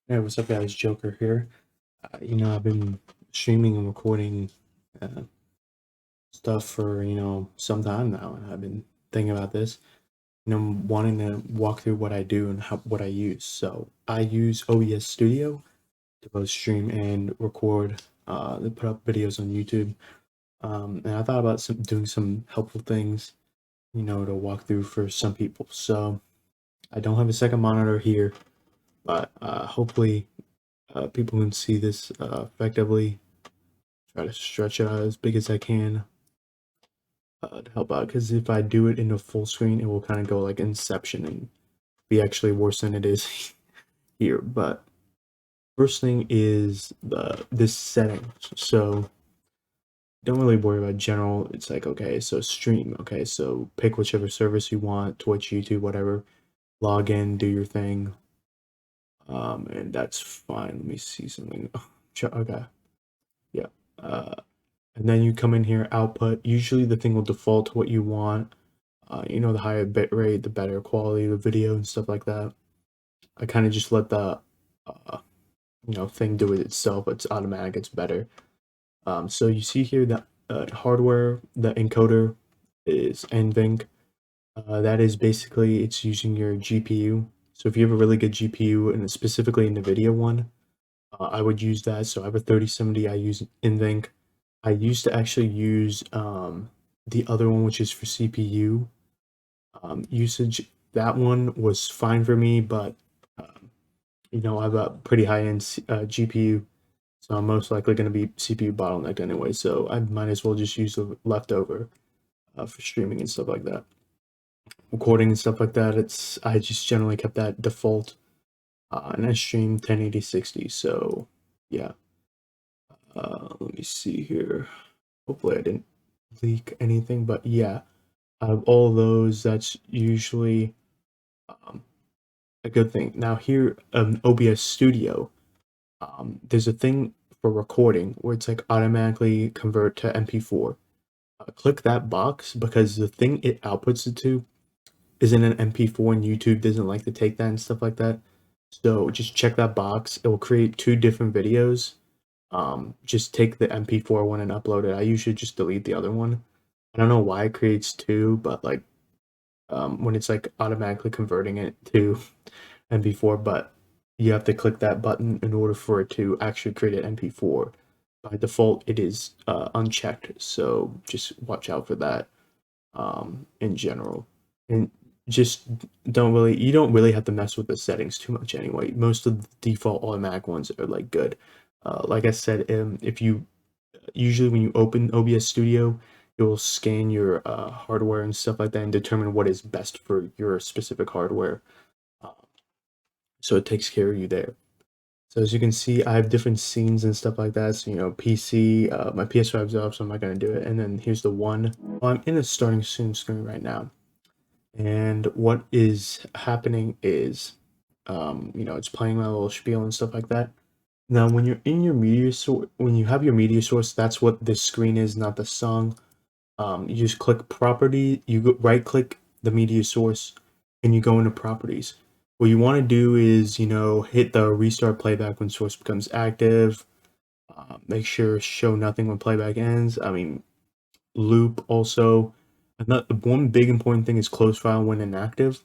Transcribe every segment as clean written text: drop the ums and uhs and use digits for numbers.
Hey, what's up, guys? Joker here. I've been streaming and recording uh, stuff for some time now, and I've been thinking about this. Wanting to walk through what I do and what I use. So I use OBS Studio to both stream and record, to put up videos on YouTube. And I thought about doing some helpful things, to walk through for some people. So I don't have a second monitor here, but hopefully people can see this effectively. Try to stretch it out as big as I can to help out, because if I do it in a full screen, it will kind of go like Inception and be actually worse than it is here. But first thing is this setting. So don't really worry about general. It's like, okay, so stream. Okay, so pick whichever service you want, Twitch, YouTube, whatever. Log in, do your thing, and that's fine. Let me see something. Okay, yeah. And then you come in here, output. Usually the thing will default to what you want. The higher bit rate, the better quality of the video and stuff like that. I kind of just let the thing do it itself. It's automatic. It's better. So you see here that hardware, the encoder is NVENC. That is basically it's using your GPU. So if you have a really good GPU, and specifically in the video one, I would use that. So I have a 3070. I use NVENC. I used to actually use the other one, which is for CPU usage. That one was fine for me, but I have a pretty high-end GPU, so I'm most likely going to be CPU bottlenecked anyway. So I might as well just use the leftover for streaming and stuff like that, recording and stuff like that. I just generally kept that default, and I stream 1080 60. So yeah, let me see here. Hopefully I didn't leak anything, but yeah, out of all those, that's usually um, a good thing. Now here, OBS Studio, there's a thing for recording where it's like automatically convert to MP4. Click that box because the thing it outputs it to isn't an MP4, and YouTube doesn't like to take that and stuff like that. So just check that box. It will create two different videos. Just take the MP4 one and upload it. I usually just delete the other one. I don't know why it creates two, but like when it's like automatically converting it to MP4, but you have to click that button in order for it to actually create an MP4. By default, it is unchecked, so just watch out for that in general. And just you don't really have to mess with the settings too much anyway. Most of the default automatic ones are like good. Like I said, if you usually when you open OBS Studio, it will scan your hardware and stuff like that and determine what is best for your specific hardware. Uh, so it takes care of you there. So as you can see, I have different scenes and stuff like that. So, PC, my PS5's off, so I'm not going to do it. And then here's the one. Well, I'm in a starting soon screen right now. And what is happening is, it's playing my little spiel and stuff like that. Now, when you're in your media source, when you have your media source, that's what this screen is, not the song. You just click property, you go right click the media source, and you go into properties. What you want to do is, hit the restart playback when source becomes active. Make sure show nothing when playback ends. I mean, loop also. The one big important thing is close file when inactive.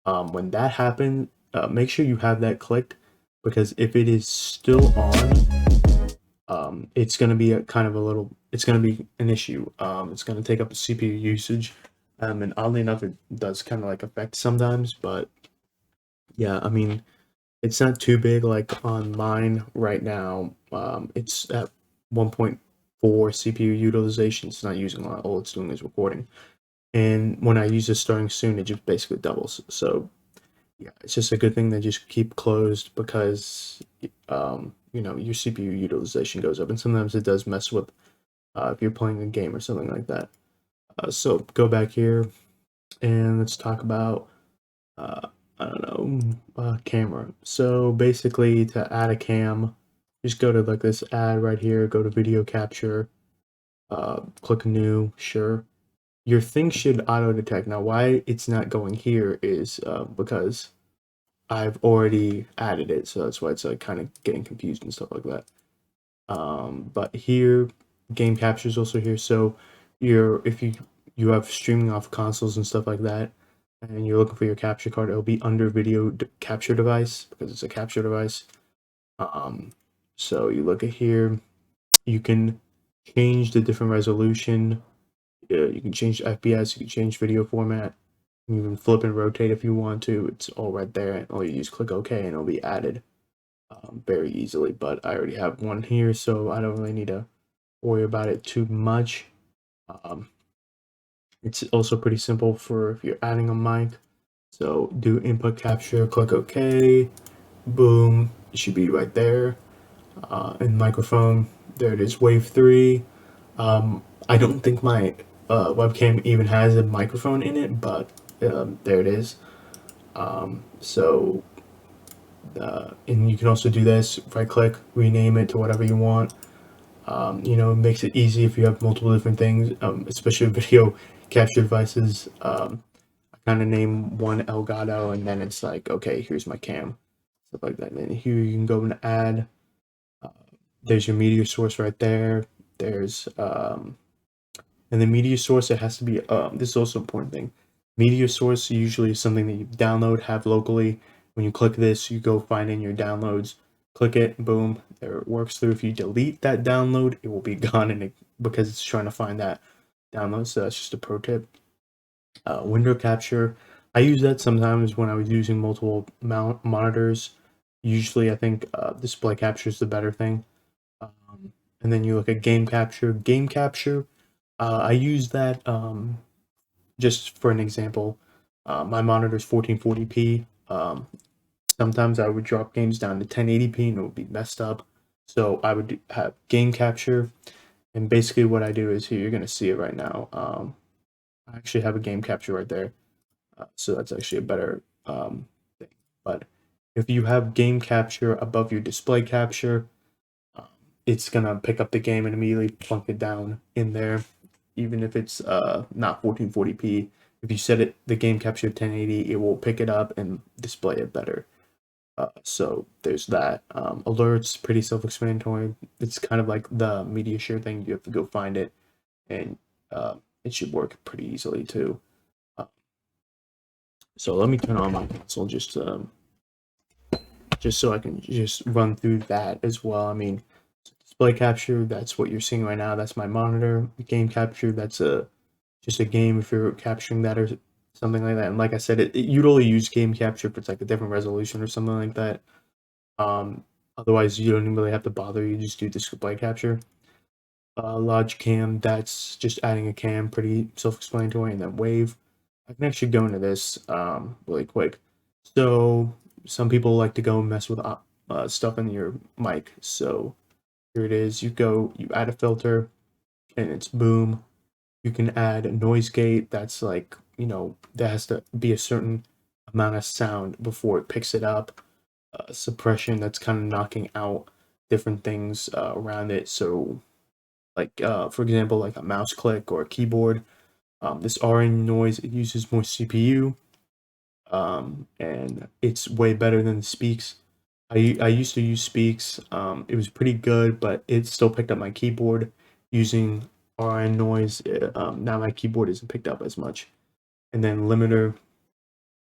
When that happens, make sure you have that clicked, because if it is still on, it's going to be it's going to be an issue. It's going to take up the CPU usage. And oddly enough, it does kind of like affect sometimes, but yeah, I mean, it's not too big. Like on mine right now, it's at 1.4 CPU utilization. It's not using a lot. All it's doing is recording. And when I use this starting soon, it just basically doubles. So yeah, it's just a good thing to just keep closed, because your CPU utilization goes up, and sometimes it does mess with if you're playing a game or something like that. So go back here and let's talk about uh, I don't know, camera. So basically, to add a cam, just go to like this add right here, go to video capture, click new, sure. Your thing should auto detect. Now, why it's not going here is because I've already added it, so that's why it's like kind of getting confused and stuff like that. But here, game capture is also here. So if you have streaming off consoles and stuff like that, and you're looking for your capture card, it'll be under video capture device because it's a capture device. So you look at here, you can change the different resolution. You can change FPS, you can change video format. You can flip and rotate if you want to. It's all right there, and all you just click OK, and it'll be added very easily. But I already have one here, so I don't really need to worry about it too much. It's also pretty simple for if you're adding a mic. So do input capture, click OK, boom, it should be right there. And microphone, there it is, wave 3. I don't think my webcam even has a microphone in it, but there it is. And you can also do this, right click, rename it to whatever you want. You know, it makes it easy if you have multiple different things, especially video capture devices. I kind of name one Elgato, and then it's like, okay, here's my cam, stuff like that. And then here you can go and add. There's your media source right there. There's and the media source, it has to be this is also an important thing. Media source usually is something that you download, have locally. When you click this, you go find in your downloads, click it, boom, there it works through. If you delete that download, it will be gone, and because it's trying to find that download. So that's just a pro tip. Window capture, I use that sometimes when I was using multiple monitors. Usually I think display capture is the better thing. And then you look at game capture. Game capture, I use that just for an example. My monitor is 1440p. Sometimes I would drop games down to 1080p and it would be messed up. So I would have game capture, and basically what I do is here, you're going to see it right now. I actually have a game capture right there. So that's actually a better thing. But if you have game capture above your display capture, it's going to pick up the game and immediately plunk it down in there, even if it's not 1440p. If you set it the game capture 1080, it will pick it up and display it better. So there's that. Alerts, pretty self-explanatory. It's kind of like the media share thing. You have to go find it, and it should work pretty easily too. So let me turn on my console just so I can just run through that as well. I mean, display capture, that's what you're seeing right now. That's my monitor. Game capture, that's just a game if you're capturing that or something like that. And like I said, you'd only use game capture if it's like a different resolution or something like that. Otherwise, you don't even really have to bother. You just do display capture. Lodge cam, that's just adding a cam, pretty self-explanatory. And then wave, I can actually go into this really quick. So some people like to go mess with stuff in your mic. So here it is. You add a filter, and it's boom. You can add a noise gate. That's like, you know, there has to be a certain amount of sound before it picks it up. Suppression, that's kind of knocking out different things around it. So like for example, like a mouse click or a keyboard. This RN noise, it uses more CPU, and it's way better than the Speaks. I used to use Speaks. It was pretty good, but it still picked up my keyboard using RN noise. Now my keyboard isn't picked up as much. And then limiter,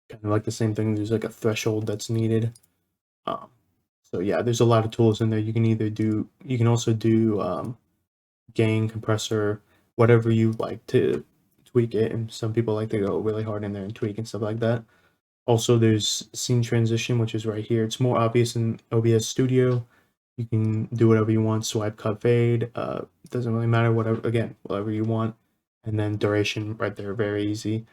kind of like the same thing. There's like a threshold that's needed. So yeah, there's a lot of tools in there. You can also do gain, compressor, whatever you like to tweak it. And some people like to go really hard in there and tweak and stuff like that. Also, there's scene transition, which is right here. It's more obvious in OBS Studio. You can do whatever you want, swipe, cut, fade. It doesn't really matter, whatever you want. And then duration right there, very easy.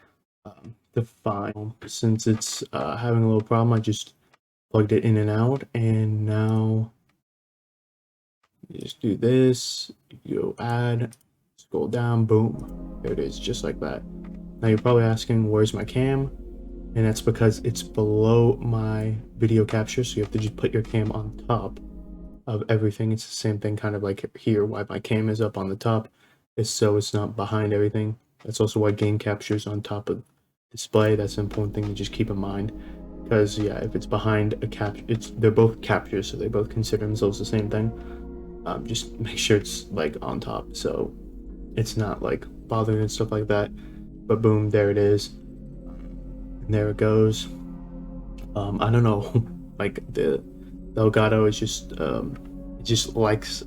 Define. Since it's having a little problem, I just plugged it in and out, and now you just do this, you go add, scroll down, boom, there it is, just like that. Now you're probably asking, where's my cam? And that's because it's below my video capture, so you have to just put your cam on top of everything. It's the same thing kind of like here, why my cam is up on the top is so it's not behind everything. That's also why game capture is on top of display. That's an important thing to just keep in mind. because yeah, if it's behind a capture, they're both captures, so they both consider themselves the same thing. Just make sure it's like on top, so it's not like bothering and stuff like that. But boom, there it is, and there it goes. I don't know, like the Elgato is just it just likes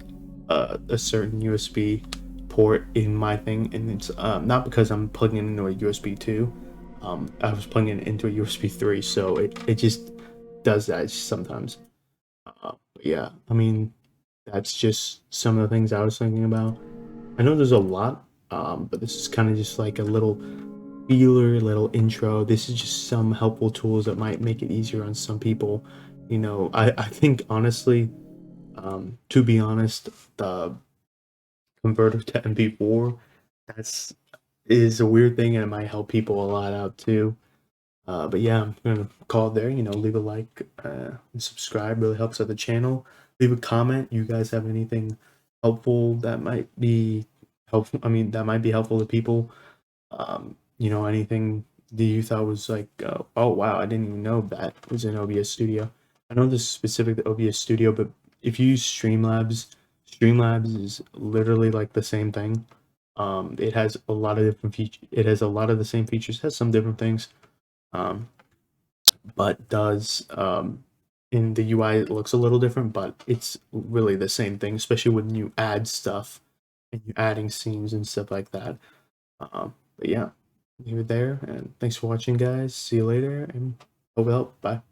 a certain USB port in my thing, and it's not because I'm plugging it into a USB 2. I was plugging it into a USB 3, so it just does that sometimes. But yeah, I mean, that's just some of the things I was thinking about. I know there's a lot, but this is kind of just like a little feeler, little intro. This is just some helpful tools that might make it easier on some people. You know, I think honestly, to be honest, the converter to MP4, that's is a weird thing, and it might help people a lot out too. But yeah, I'm gonna call it there. You know, leave a like and subscribe. Really helps out the channel. Leave a comment. You guys have anything helpful that might be helpful? I mean, that might be helpful to people. You know, anything that you thought was like, oh wow, I didn't even know that was in OBS Studio. I know this is specific to OBS Studio, but if you use Streamlabs is literally like the same thing. It has a lot of different features. It has a lot of the same features. Has some different things. Um, but does in the UI it looks a little different, but it's really the same thing, especially when you add stuff and you're adding scenes and stuff like that. But yeah, leave it there, and thanks for watching, guys. See you later, and hope it helped. Bye.